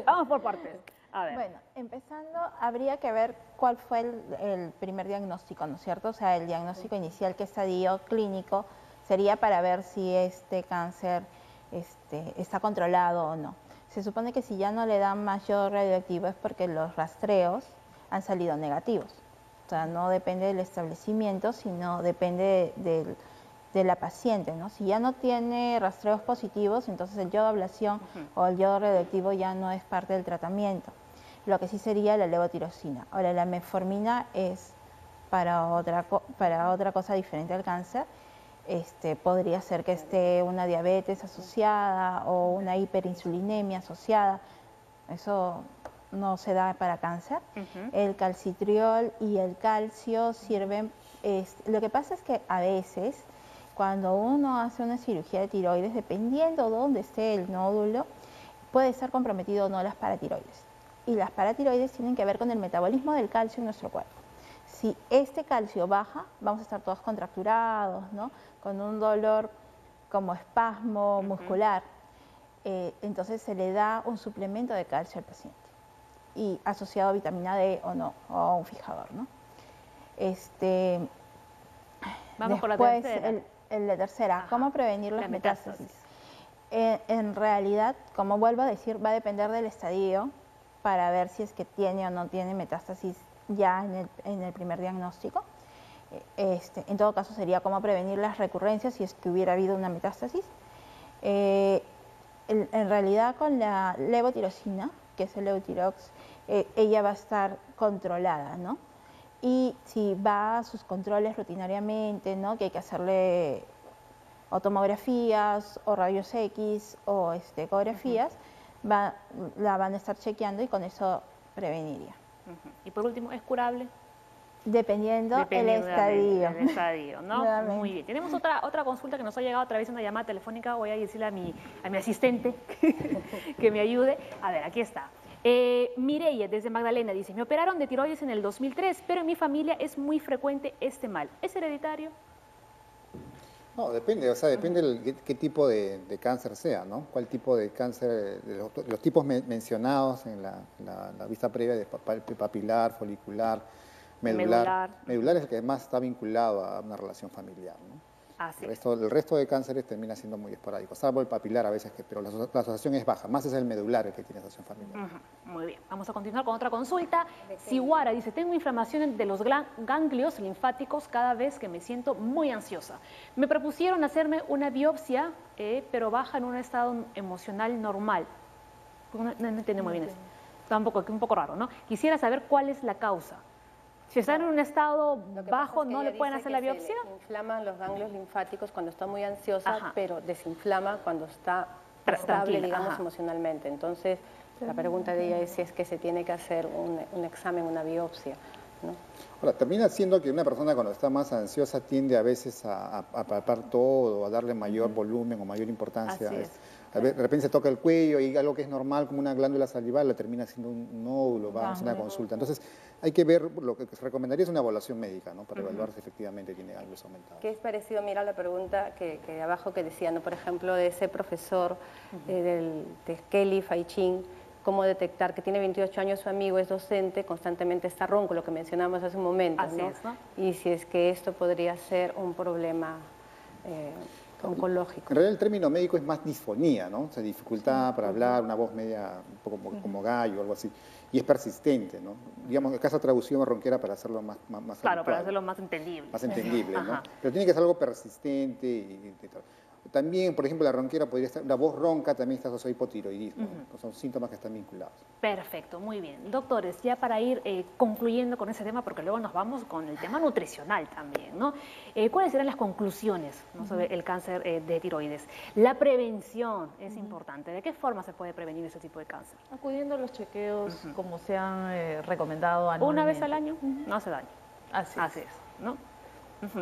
Vamos por partes. A ver. Bueno, empezando, habría que ver cuál fue el primer diagnóstico, ¿no es cierto? O sea, el diagnóstico inicial, qué estadio clínico sería para ver si este cáncer está controlado o no. Se supone que si ya no le dan más yodo radioactivo es porque los rastreos han salido negativos. O sea, no depende del establecimiento, sino depende de la paciente, ¿no? Si ya no tiene rastreos positivos, entonces el yodo ablación o el yodo radioactivo ya no es parte del tratamiento. Lo que sí sería la levotiroxina. Ahora, la metformina es para otra cosa diferente al cáncer. Podría ser que esté una diabetes asociada o una hiperinsulinemia asociada. Eso no se da para cáncer. El calcitriol y el calcio sirven. Lo que pasa es que a veces, cuando uno hace una cirugía de tiroides, dependiendo de dónde esté el nódulo, puede estar comprometido o no las paratiroides. Y las paratiroides tienen que ver con el metabolismo del calcio en nuestro cuerpo. Si este calcio baja, vamos a estar todos contracturados, ¿no? Con un dolor como espasmo muscular. Entonces se le da un suplemento de calcio al paciente y asociado a vitamina D o no, o a un fijador, ¿no? Vamos con la después, tercera. La tercera, Ajá. ¿cómo prevenir las La metástasis? En realidad, como vuelvo a decir, va a depender del estadio para ver si es que tiene o no tiene metástasis ya en el primer diagnóstico. En todo caso sería cómo prevenir las recurrencias si es que hubiera habido una metástasis. En realidad con la levotirosina, que es el Eutirox, ella va a estar controlada, ¿no? Y si va a sus controles rutinariamente, ¿no? Que hay que hacerle o tomografías o rayos X o ecografías, la van a estar chequeando y con eso preveniría. Y por último, ¿es curable? Dependiendo el estadio. El estadio, ¿no? Muy bien. Tenemos otra consulta que nos ha llegado a través de una llamada telefónica. Voy a decirle a mi asistente que me ayude. A ver, aquí está. Mireia, desde Magdalena, dice, me operaron de tiroides en el 2003, pero en mi familia es muy frecuente este mal. ¿Es hereditario? No, depende, o sea, depende qué tipo de cáncer sea, ¿no? Cuál tipo de cáncer, los tipos mencionados en la vista previa de papilar, folicular, medular. Medular es el que más está vinculado a una relación familiar, ¿no? El resto de cánceres termina siendo muy esporádico, salvo el papilar a veces, pero la asociación es baja, más es el medular el que tiene asociación familiar. Muy bien, vamos a continuar con otra consulta. Siguara dice, tengo inflamación de los ganglios linfáticos cada vez que me siento muy ansiosa. Me propusieron hacerme una biopsia, pero baja en un estado emocional normal. No entiendo muy bien eso. Está un poco raro, ¿no? Quisiera saber cuál es la causa. Si están en un estado bajo, ¿no le pueden hacer la biopsia? Se inflaman los ganglios linfáticos cuando está muy ansiosa, pero desinflama cuando está estable, digamos, emocionalmente. Entonces, la pregunta de ella es si es que se tiene que hacer un examen, una biopsia, ¿no? Ahora, termina siendo que una persona cuando está más ansiosa tiende a veces a palpar todo, a darle mayor volumen o mayor importancia. De repente se toca el cuello y algo que es normal como una glándula salival la termina siendo un nódulo, va a hacer una consulta. Entonces hay que ver, lo que se recomendaría es una evaluación médica, ¿no? Para evaluar si efectivamente tiene ganglios aumentados. ¿Qué es parecido? Mira la pregunta que de abajo que decía, ¿no? Por ejemplo, de ese profesor de Kelly Faichin, cómo detectar que tiene 28 años, su amigo es docente, constantemente está ronco, lo que mencionamos hace un momento, ¿no? Y si es que esto podría ser un problema oncológico. En realidad el término médico es más disfonía, ¿no? O sea, dificultad para hablar, una voz media un poco como gallo o algo así. Y es persistente, ¿no? Digamos, el caso de traducción ronquera para hacerlo más claro, habitual, para hacerlo más entendible. Más entendible, ¿no? Pero tiene que ser algo persistente y tal. También, por ejemplo, la ronquera podría estar, la voz ronca también está asociada a hipotiroidismo, ¿no? Son síntomas que están vinculados. Perfecto, muy bien. Doctores, ya para ir concluyendo con ese tema, porque luego nos vamos con el tema nutricional también, ¿no? ¿Cuáles serán las conclusiones, ¿no? sobre el cáncer de tiroides? La prevención es importante. ¿De qué forma se puede prevenir ese tipo de cáncer? Acudiendo a los chequeos como se han recomendado anualmente. Una vez al año no hace daño. Así es, ¿no?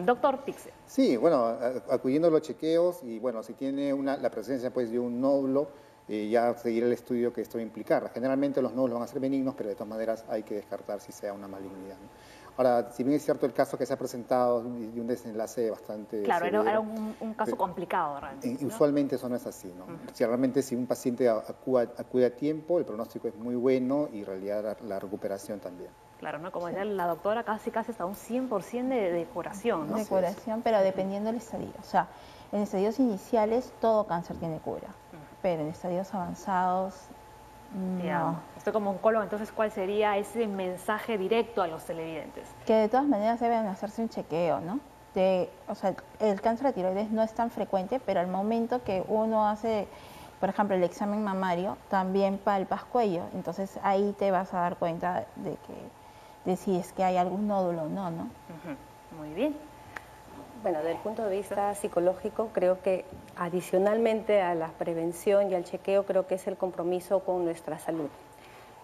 Doctor Pixel. Sí, bueno, acudiendo a los chequeos y bueno, si tiene la presencia pues, de un nódulo, ya seguir el estudio que esto va a implicar. Generalmente los nódulos van a ser benignos, pero de todas maneras hay que descartar si sea una malignidad, ¿no? Ahora, si bien es cierto el caso que se ha presentado de un desenlace bastante severo, era un caso complicado realmente, ¿no? Usualmente eso no es así, ¿no? Realmente si un paciente acude a tiempo, el pronóstico es muy bueno y en realidad la recuperación también. Claro, ¿no? Como decía la doctora, casi hasta un 100% de curación, ¿no? De curación, pero dependiendo del estadio. O sea, en estadios iniciales todo cáncer tiene cura, pero en estadios avanzados no. Estoy como oncólogo, entonces, ¿cuál sería ese mensaje directo a los televidentes? Que de todas maneras deben hacerse un chequeo, ¿no? O sea, el cáncer de tiroides no es tan frecuente, pero al momento que uno hace, por ejemplo, el examen mamario, también palpas cuello, entonces ahí te vas a dar cuenta de si es que hay algún nódulo o no, ¿no? Muy bien. Bueno, desde el punto de vista psicológico, creo que adicionalmente a la prevención y al chequeo, creo que es el compromiso con nuestra salud.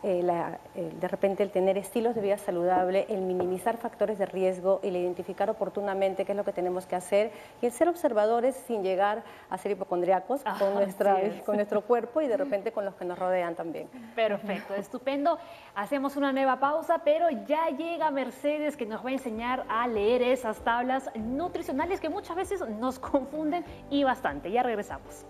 De repente el tener estilos de vida saludable, el minimizar factores de riesgo, el identificar oportunamente qué es lo que tenemos que hacer y el ser observadores sin llegar a ser hipocondriacos con nuestro cuerpo y de repente con los que nos rodean también. Perfecto, estupendo. Hacemos una nueva pausa, pero ya llega Mercedes que nos va a enseñar a leer esas tablas nutricionales que muchas veces nos confunden y bastante. Ya regresamos.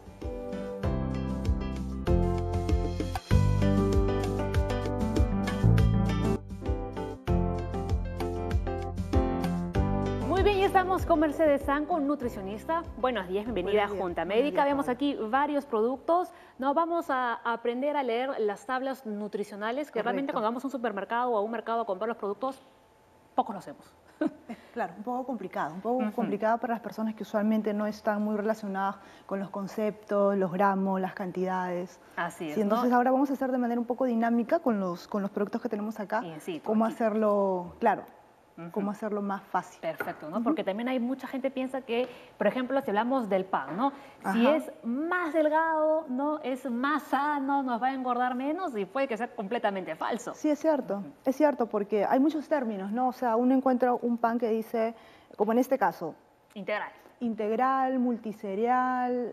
Muy bien, y estamos con Mercedes Sanco, nutricionista. Buenos días, bienvenida a Junta Médica. Vemos aquí varios productos. Nos vamos a aprender a leer las tablas nutricionales, que realmente cuando vamos a un supermercado o a un mercado a comprar los productos, poco lo hacemos. Claro, un poco complicado para las personas que usualmente no están muy relacionadas con los conceptos, los gramos, las cantidades. Así es, Sí, entonces ¿no? ahora vamos a hacer de manera un poco dinámica con los productos que tenemos acá, Sí, cómo aquí. hacerlo, claro, cómo hacerlo más fácil. Perfecto, ¿no? Porque también hay mucha gente piensa que, por ejemplo, si hablamos del pan, ¿no? Si Ajá. es más delgado, ¿no? Es más sano, nos va a engordar menos y puede que sea completamente falso. Sí, es cierto, porque hay muchos términos, ¿no? O sea, uno encuentra un pan que dice, como en este caso, Integral. multicereal,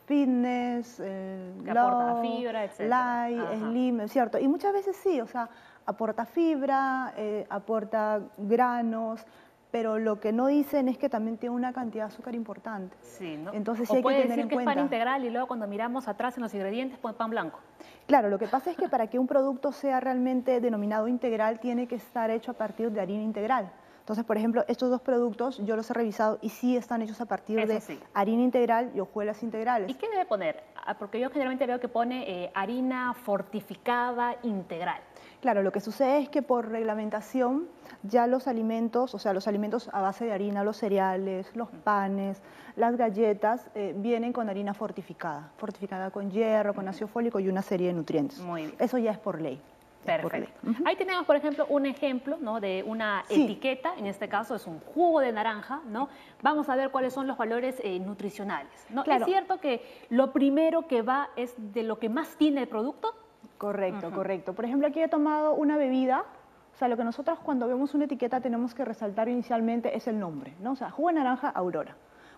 fitness, Que aporta fibra, etcétera. light, Ajá. slim, es cierto. Y muchas veces sí, o sea, aporta fibra, aporta granos, pero lo que no dicen es que también tiene una cantidad de azúcar importante. Sí, ¿no? Entonces sí O hay que puede tener decir en que es cuenta. pan integral y luego cuando miramos atrás en los ingredientes pone pan blanco. Claro, lo que pasa es que para que un producto sea realmente denominado integral tiene que estar hecho a partir de harina integral. Entonces, por ejemplo, estos dos productos yo los he revisado y sí están hechos a partir Eso de sí. harina integral y hojuelas integrales. ¿Y qué debe poner? Porque yo generalmente veo que pone harina fortificada integral. Claro, lo que sucede es que por reglamentación ya los alimentos, o sea, los alimentos a base de harina, los cereales, los panes, las galletas, vienen con harina fortificada con hierro, con ácido fólico y una serie de nutrientes. Muy bien. Eso ya es por ley. Perfecto. Ahí tenemos, por ejemplo, un ejemplo, ¿no? De una Sí. etiqueta, en este caso es un jugo de naranja, ¿no? Vamos a ver cuáles son los valores nutricionales, ¿no? Claro. ¿Es cierto que lo primero que va es de lo que más tiene el producto? Correcto, correcto. Por ejemplo, aquí he tomado una bebida, o sea, lo que nosotros cuando vemos una etiqueta tenemos que resaltar inicialmente es el nombre, ¿no? O sea, jugo de naranja Aurora,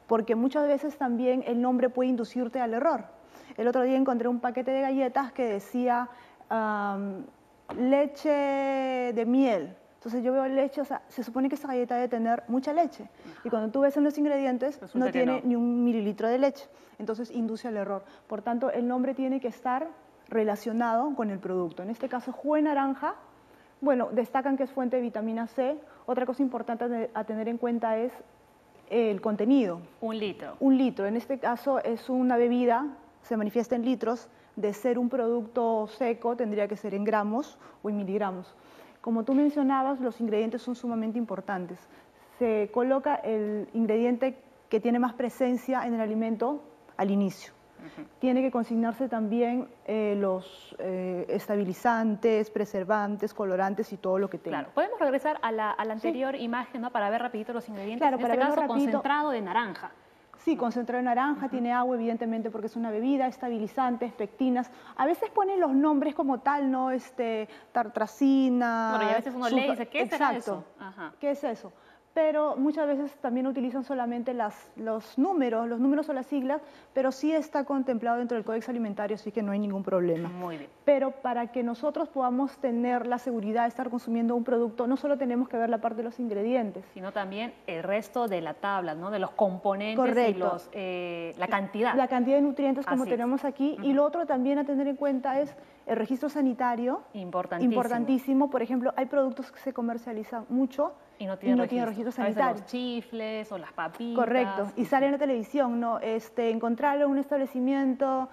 porque muchas veces también el nombre puede inducirte al error. El otro día encontré un paquete de galletas que decía leche de miel. Entonces yo veo leche, o sea, se supone que esta galleta debe tener mucha leche. Y cuando tú ves en los ingredientes, Resulta no que tiene no. ni un mililitro de leche. Entonces induce al error. Por tanto, el nombre tiene que estar relacionado con el producto. En este caso, jugo de naranja, bueno, destacan que es fuente de vitamina C. Otra cosa importante a tener en cuenta es el contenido. 1 litro. 1 litro. En este caso es una bebida, se manifiesta en litros. De ser un producto seco, tendría que ser en gramos o en miligramos. Como tú mencionabas, los ingredientes son sumamente importantes. Se coloca el ingrediente que tiene más presencia en el alimento al inicio. Tiene que consignarse también los estabilizantes, preservantes, colorantes y todo lo que tenga. Claro. Podemos regresar a la anterior imagen, ¿no? Para ver rapidito los ingredientes. Claro, en para este verlo caso, rapidito. concentrado de naranja. Sí, concentrado de naranja, tiene agua evidentemente porque es una bebida, estabilizantes, pectinas. A veces ponen los nombres como tal, ¿no? Tartracina. Bueno, y a veces uno lee y dice, ¿qué será Exacto. eso? Ajá. ¿Qué es eso? Pero muchas veces también utilizan solamente los números o las siglas, pero sí está contemplado dentro del Código Alimentario, así que no hay ningún problema. Muy bien. Pero para que nosotros podamos tener la seguridad de estar consumiendo un producto, no solo tenemos que ver la parte de los ingredientes, Sino también el resto de la tabla, ¿no? De los componentes Correcto. y la cantidad. la cantidad de nutrientes como Así es. tenemos aquí. Y lo otro también a tener en cuenta es el registro sanitario. Importantísimo. Por ejemplo, hay productos que se comercializan mucho Y no tiene registro. registro A veces sanitario. los chifles o las papitas. Correcto, y sale en la televisión, ¿no? Encontrar un establecimiento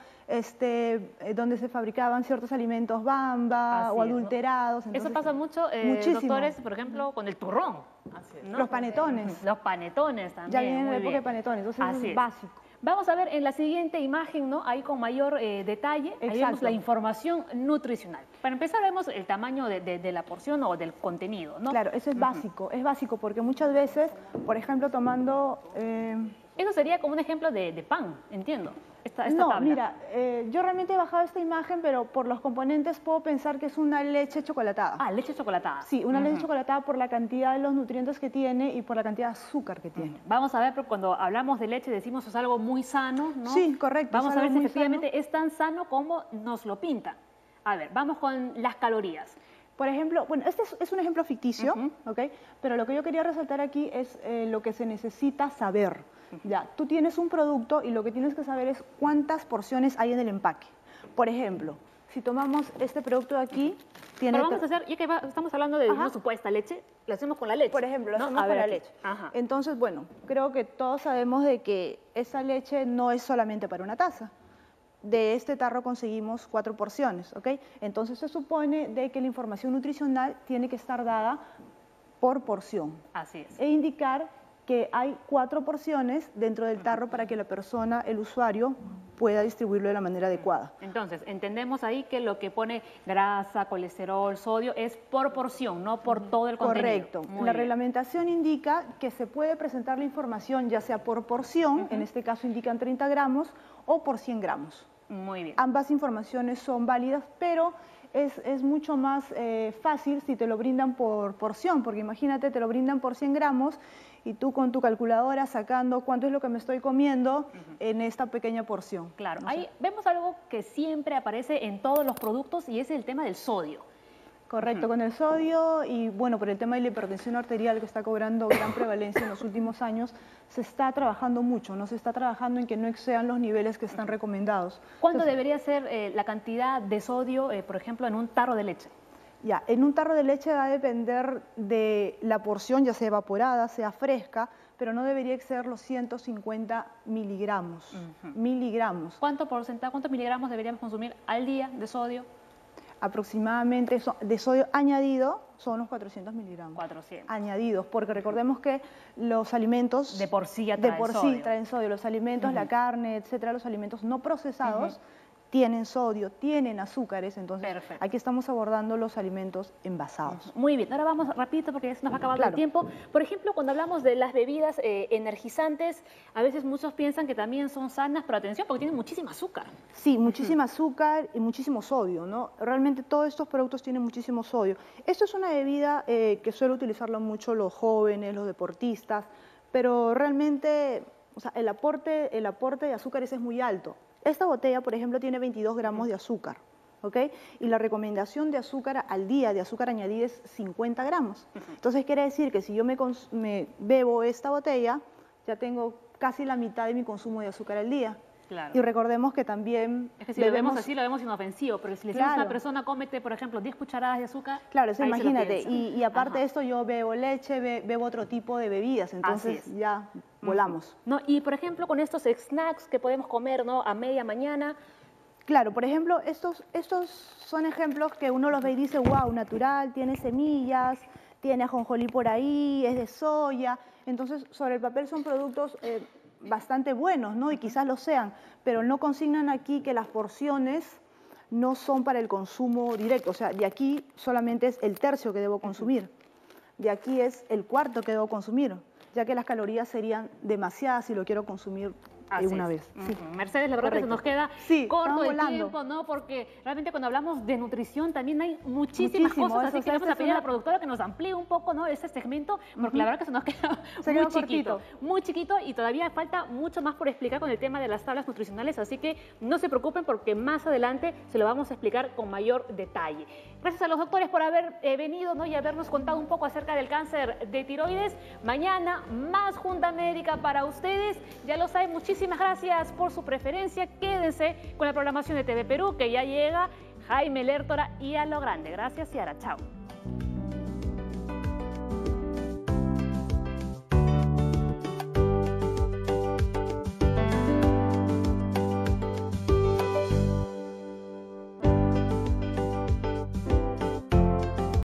donde se fabricaban ciertos alimentos bamba Así o es, ¿no? adulterados. Eso entonces, pasa mucho, muchísimo. doctores, por ejemplo, con el turrón. ¿no? Los panetones. Los panetones también. Ya viene la muy época bien. de panetones, entonces eso Así es básico. Vamos a ver en la siguiente imagen, ¿no? Ahí con mayor detalle, ahí vemos Exacto. la información nutricional. Para empezar vemos el tamaño de la porción o del contenido, ¿no? Claro, eso es básico porque muchas veces, por ejemplo, tomando... Eso sería como un ejemplo de pan, entiendo, esta no, tabla. mira, yo realmente he bajado esta imagen, pero por los componentes puedo pensar que es una leche chocolatada. Ah, leche chocolatada. Sí, una leche chocolatada por la cantidad de los nutrientes que tiene y por la cantidad de azúcar que tiene. Vamos a ver, porque cuando hablamos de leche decimos es algo muy sano, ¿no? Sí, correcto, Vamos es a ver algo si muy efectivamente es tan sano como nos lo pintan. A ver, vamos con las calorías. Por ejemplo, bueno, este es un ejemplo ficticio, ¿ok? Pero lo que yo quería resaltar aquí es lo que se necesita saber. Ya, tú tienes un producto y lo que tienes que saber es cuántas porciones hay en el empaque. Por ejemplo, si tomamos este producto de aquí, tiene... Pero vamos a hacer, ya que estamos hablando de una supuesta leche, lo hacemos con la leche. Por ejemplo, lo ¿no? hacemos A con ver la aquí. leche. Ajá. Entonces, bueno, creo que todos sabemos de que esa leche no es solamente para una taza. De este tarro conseguimos 4 porciones, ¿ok? Entonces se supone de que la información nutricional tiene que estar dada por porción. Así es. E indicar que hay 4 porciones dentro del tarro para que la persona, el usuario, pueda distribuirlo de la manera adecuada. Entonces, entendemos ahí que lo que pone grasa, colesterol, sodio es por porción, no por todo el contenido. Correcto. La reglamentación indica que se puede presentar la información ya sea por porción, en este caso indican 30 gramos, o por 100 gramos. Muy bien. Ambas informaciones son válidas, pero es mucho más fácil si te lo brindan por porción, porque imagínate, te lo brindan por 100 gramos y tú con tu calculadora sacando cuánto es lo que me estoy comiendo en esta pequeña porción. Claro, ahí vemos algo que siempre aparece en todos los productos y es el tema del sodio. Correcto, con el sodio y bueno, por el tema de la hipertensión arterial que está cobrando gran prevalencia en los últimos años, se está trabajando mucho, no se está trabajando en que no excedan los niveles que están recomendados. ¿Cuánto debería ser la cantidad de sodio, por ejemplo, en un tarro de leche? Ya, en un tarro de leche va a depender de la porción, ya sea evaporada, sea fresca, pero no debería exceder los 150 miligramos. Miligramos. ¿Cuántos miligramos deberíamos consumir al día de sodio? Aproximadamente de sodio añadido son unos 400 miligramos. 400. Añadidos, porque recordemos que los alimentos de por sí traen sodio. Los alimentos, la carne, etcétera, los alimentos no procesados tienen sodio, tienen azúcares, entonces aquí estamos abordando los alimentos envasados. Muy bien, ahora vamos rapidito porque ya se nos va acabando el tiempo. Por ejemplo, cuando hablamos de las bebidas energizantes, a veces muchos piensan que también son sanas, pero atención porque tienen muchísima azúcar. Sí, muchísima azúcar y muchísimo sodio, ¿no? Realmente todos estos productos tienen muchísimo sodio. Esto es una bebida que suele utilizarlo mucho los jóvenes, los deportistas, pero realmente, o sea, el aporte de azúcares es muy alto. Esta botella, por ejemplo, tiene 22 gramos de azúcar, ¿ok? Y la recomendación de azúcar al día, de azúcar añadida, es 50 gramos. Entonces, quiere decir que si yo me bebo esta botella, ya tengo casi la mitad de mi consumo de azúcar al día. Claro. Y recordemos que también es que si lo vemos así, lo vemos inofensivo, pero si le decimos a una persona, cómete, por ejemplo, 10 cucharadas de azúcar, claro, eso imagínate, y aparte de esto yo bebo leche, bebo otro tipo de bebidas, entonces ya volamos. ¿No? Y, por ejemplo, con estos snacks que podemos comer, ¿no?, a media mañana. Claro, por ejemplo, estos son ejemplos que uno los ve y dice, wow, natural, tiene semillas, tiene ajonjolí por ahí, es de soya, entonces sobre el papel son productos bastante buenos, ¿no? Y quizás lo sean, pero no consignan aquí que las porciones no son para el consumo directo. O sea, de aquí solamente es el tercio que debo consumir. De aquí es el cuarto que debo consumir, ya que las calorías serían demasiadas si lo quiero consumir una vez. Sí. Mercedes, la verdad que se nos queda corto el tiempo, ¿no? Porque realmente cuando hablamos de nutrición también hay muchísimas cosas, así que le vamos a pedir a la productora que nos amplíe un poco, ¿no?, ese segmento, porque la verdad que se nos queda muy chiquito y todavía falta mucho más por explicar con el tema de las tablas nutricionales, así que no se preocupen porque más adelante se lo vamos a explicar con mayor detalle. Gracias a los doctores por haber venido, ¿no?, y habernos contado un poco acerca del cáncer de tiroides. Mañana más Junta Médica para ustedes, ya lo saben. Muchísimas gracias por su preferencia. Quédense con la programación de TV Perú, que ya llega Jaime Lertora y A lo Grande. Gracias y ahora, chao.